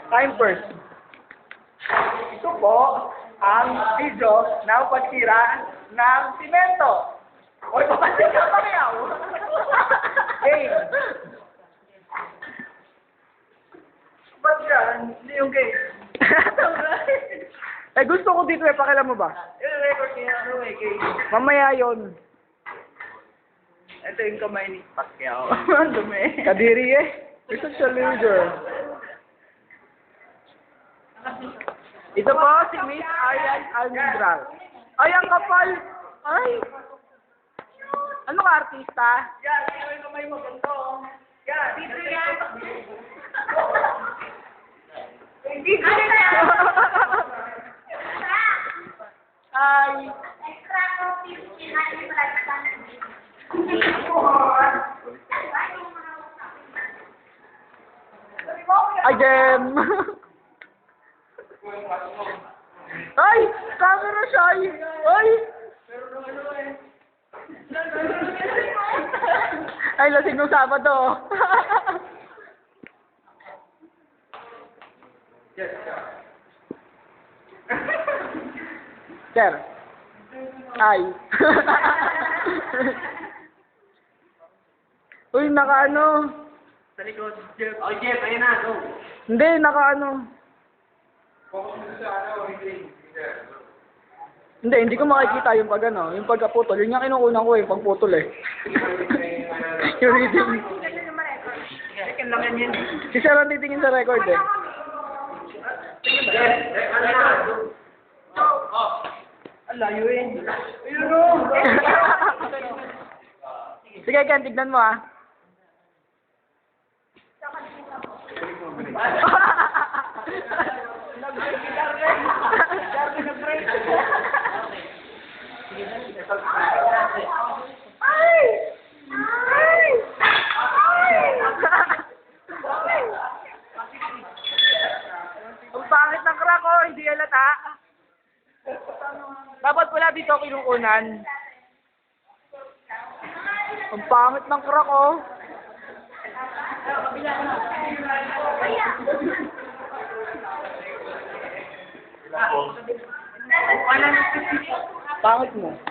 Time first. Ito po ang video ng pagsira ng simento. Oy, papansin ka pa kaya? Game. Ba't yan? Hindi yung game. Eh, gusto ko dito eh. Pakialam mo ba? Yung record niya, ano eh, game. Mamaya yon. Ito yung kamay ni Pacquiao. Ang dumi. Kadiri eh. Ito siya loser. Ito po si Miss Arian Almendral. Ay, ang kapal! Ay! Ano ka, artista? Yan, ito yung kamay mo, ganito. Yan, dito yan. Dito yan. Ay! Again! Ay! Camera shy! Ay! Ay, lasing nung Sabado. Sir. Ay. Uy, naka ano. Sa likod, Jeff. Oh, Jeff, ayun na, go. Hindi, naka ano. Hindi ko makikita yung pag ano, yung pagkaputol. Yun yung kinukunan ko yung pagputol eh. Yung reading. Second lang yan yun. Si Sir ang titingin sa record eh. Jeff, ano na? Ang layo eh. Ayun o. Sige, Ken, tignan mo ah. Ang pangit ng crack oh, hindi halata. Dapat wala dito kinukunan. Ang pangit ng crack oh. Pangit mo.